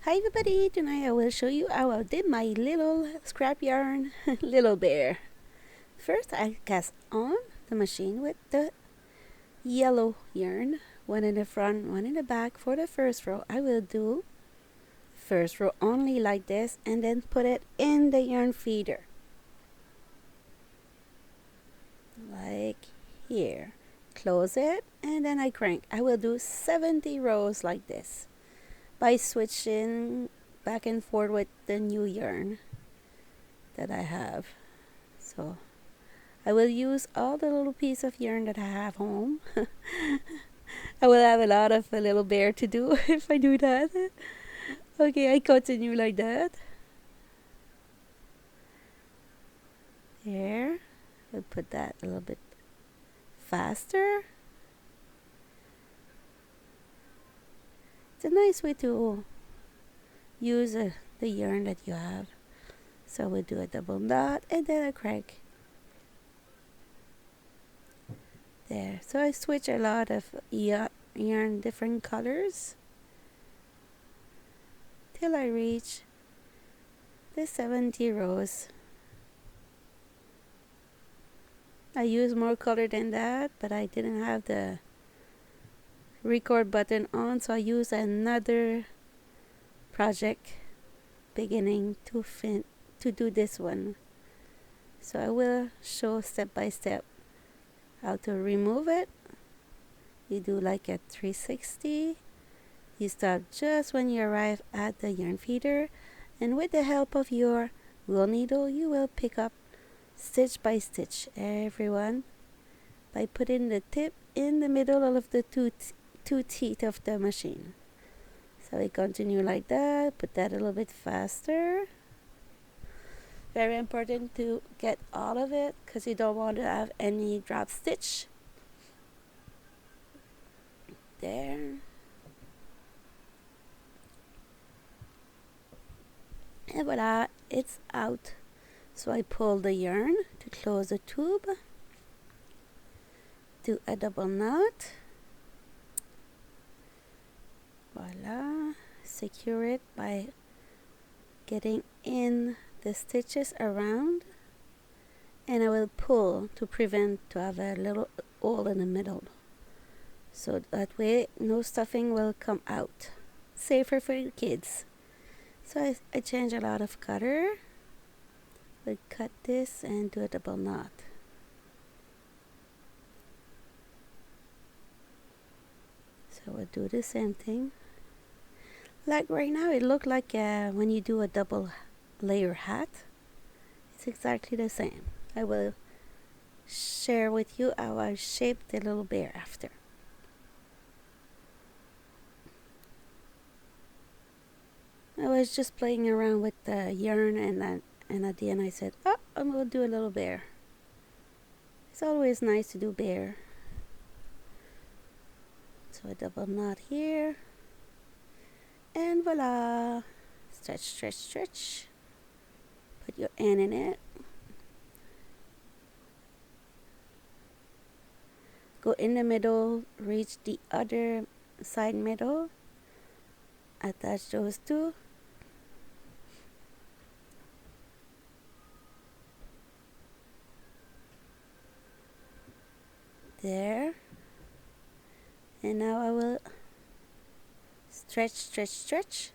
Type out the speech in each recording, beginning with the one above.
Hi everybody, tonight I will show you how I did my little scrap yarn little bear. First I cast on the machine with the yellow yarn, one in the front, one in the back. For the first row I will do first row only like this and then put it in the yarn feeder. Like here. Close it and then I crank. I will do 70 rows like this by switching back and forth with the new yarn that I have. So I will use all the little piece of yarn that I have home. I will have a lot of a little bear to do if I do that. Okay, I continue like that. There. I'll put that a little bit faster. It's a nice way to use the yarn that you have. So we'll do a double knot and then a crank. There. So I switch a lot of yarn different colors till I reach the 70 rows. I use more color than that, but I didn't have the record button on, so I use another project beginning to do this one. So I will show step by step how to remove it. You do like a 360. You stop just when you arrive at the yarn feeder, and with the help of your wool needle you will pick up stitch by stitch everyone by putting the tip in the middle of the two teeth of the machine. So we continue like that. Put that a little bit faster. Very important to get all of it because you don't want to have any drop stitch. There. And voila, it's out. So I pull the yarn to close the tube. Do a double knot. Voila. Secure it by getting in the stitches around, and I will pull to prevent to have a little hole in the middle, so that way no stuffing will come out. Safer for your kids. So I change a lot of color. We'll cut this and do a double knot. So we'll do the same thing. Like right now it looked like when you do a double layer hat. It's exactly the same. I will share with you how I shaped the little bear after. I was just playing around with the yarn, and at the end I said, oh, I'm going to do a little bear. It's always nice to do bear. So a double knot here, and voila. Stretch, stretch, stretch. Put your end in it. Go in the middle, reach the other side middle, attach those two. There. And now I will stretch, stretch, stretch.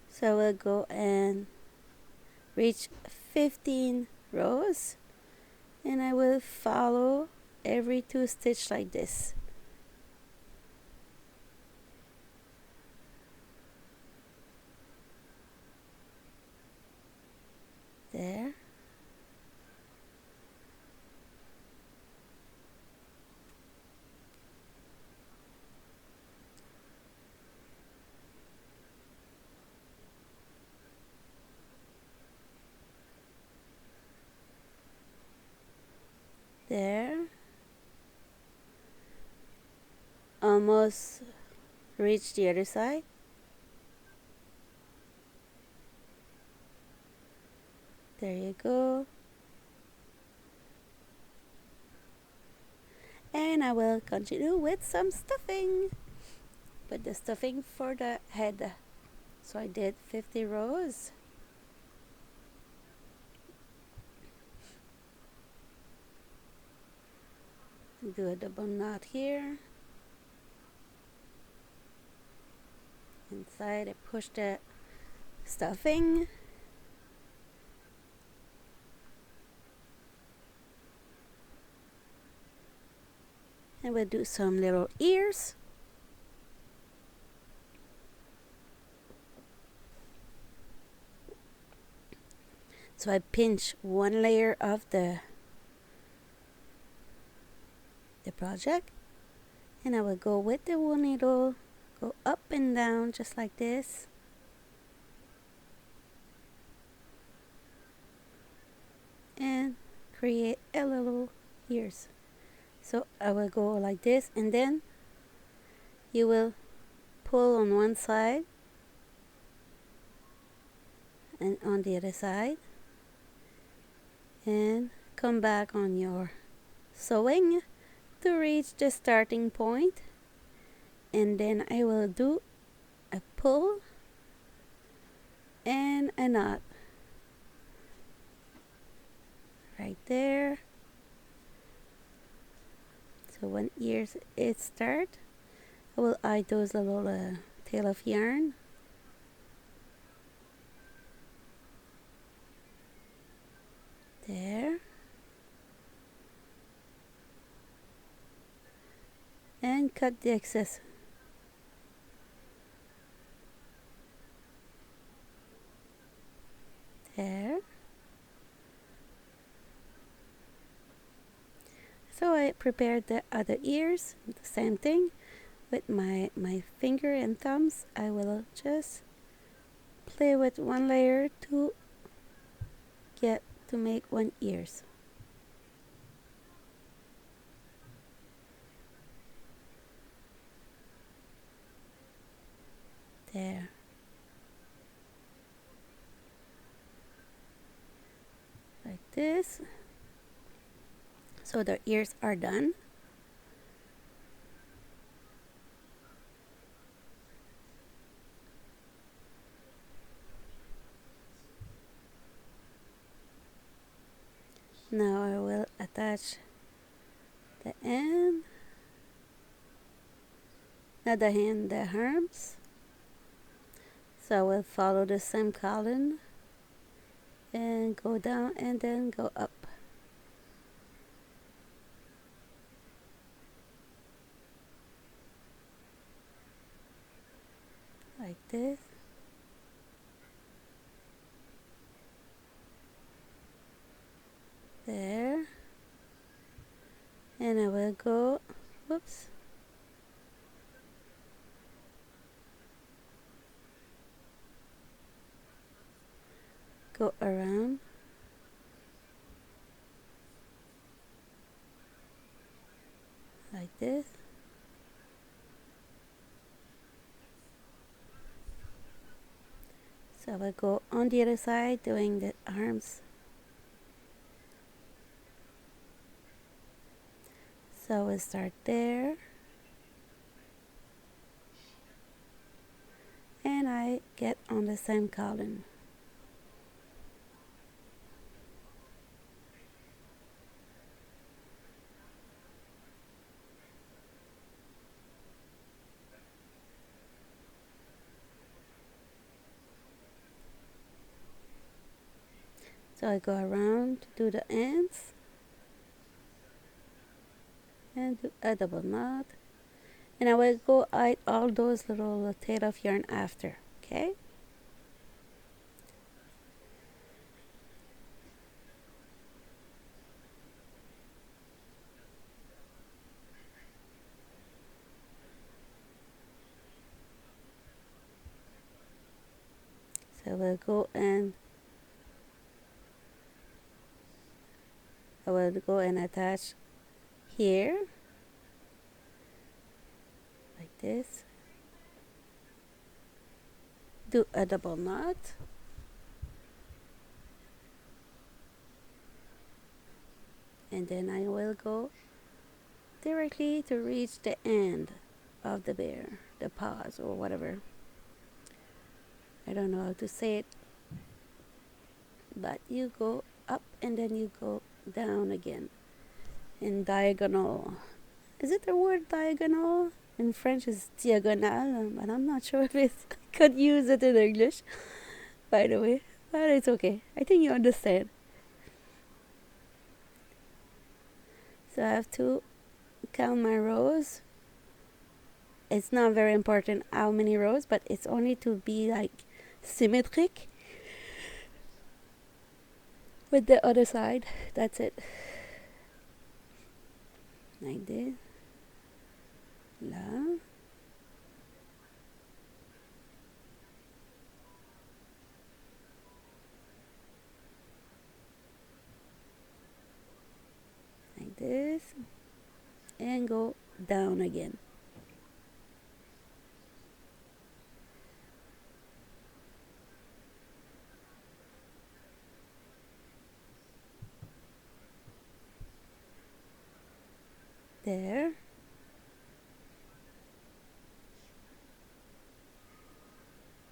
So we'll go and reach 15 rows, and I will follow every 2 stitch like this. There. There. Almost reach the other side. There you go. And I will continue with some stuffing. Put the stuffing for the head. So I did 50 rows. Do a double knot here. Inside I push the stuffing. And we'll do some little ears. So I pinch one layer of the project, and I will go with the wool needle, go up and down just like this. And create a little ears. So I will go like this, and then you will pull on one side and on the other side, and come back on your sewing to reach the starting point, and then I will do a pull and a knot right there. So when ears it start, I will add those little tail of yarn. There. And cut the excess. There. So I prepared the other ears, the same thing. With my finger and thumbs, I will just play with one layer to make one ears. There. Like this. So the ears are done. Now I will attach the end, not the hand, the arms. So I will follow the same column and go down and then go up. Like this. There. And I will go, whoops. Go around. Like this. So I will go on the other side doing the arms. So we'll start there. And I get on the same column. So I go around to do the ends and do a double knot, and I will go add all those little tail of yarn after. Okay. So we'll go and I will go and attach here like this, do a double knot, and then I will go directly to reach the end of the bear, the paws or whatever. I don't know how to say it, but you go up and then you go down again in diagonal. Is it the word diagonal? In French it's diagonal, but I'm not sure if it's, I could use it in English, by the way, but it's okay. I think you understand. So I have to count my rows. It's not very important how many rows, but it's only to be like symmetric with the other side. That's it. Like this. Là. Like this. And go down again. There.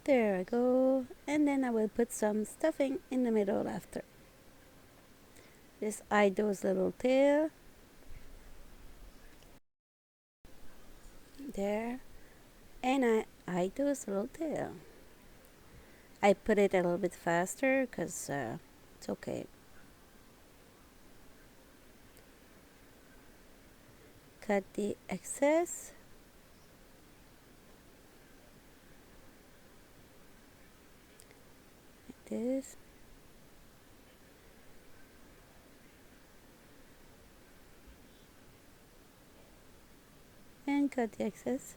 There I go. And then I will put some stuffing in the middle after. Just hide those little tail. There. And I hide those little tail. I put it a little bit faster because it's okay. Cut the excess. Like this. And cut the excess.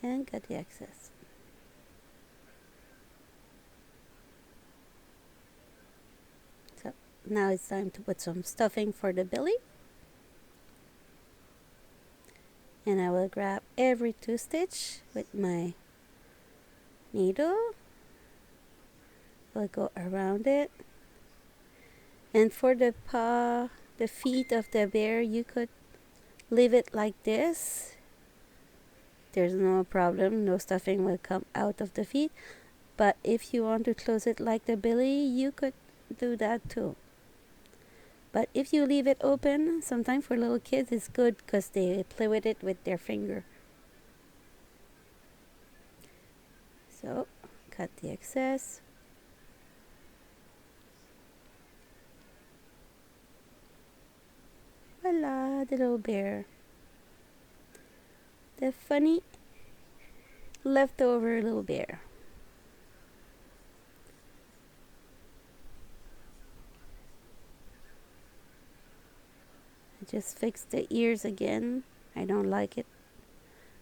And cut the excess. So now it's time to put some stuffing for the belly. And I will grab every 2 stitch with my needle. We'll go around it. And for the paw, the feet of the bear, you could leave it like this. There's no problem, no stuffing will come out of the feet. But if you want to close it like the belly, you could do that too. But if you leave it open, sometimes for little kids it's good because they play with it with their finger. So, cut the excess. Voila, the little bear. The funny leftover little bear. I just fixed the ears again. I don't like it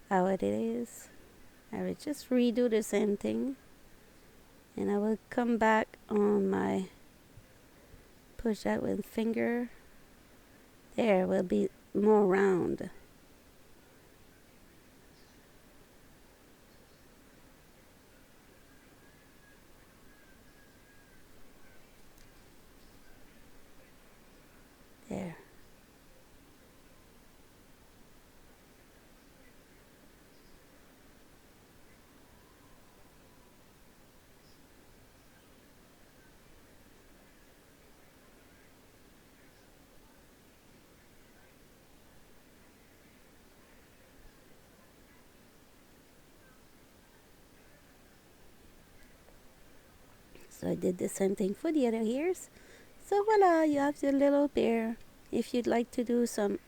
how it is. I will just redo the same thing. And I will come back on my push that with finger. There will be more round. There. So I did the same thing for the other ears. So voila, you have your little bear. If you'd like to do some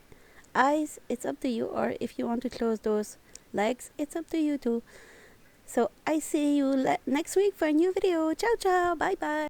eyes, it's up to you. Or if you want to close those legs, it's up to you too. So I see you next week for a new video. Ciao, ciao. Bye, bye.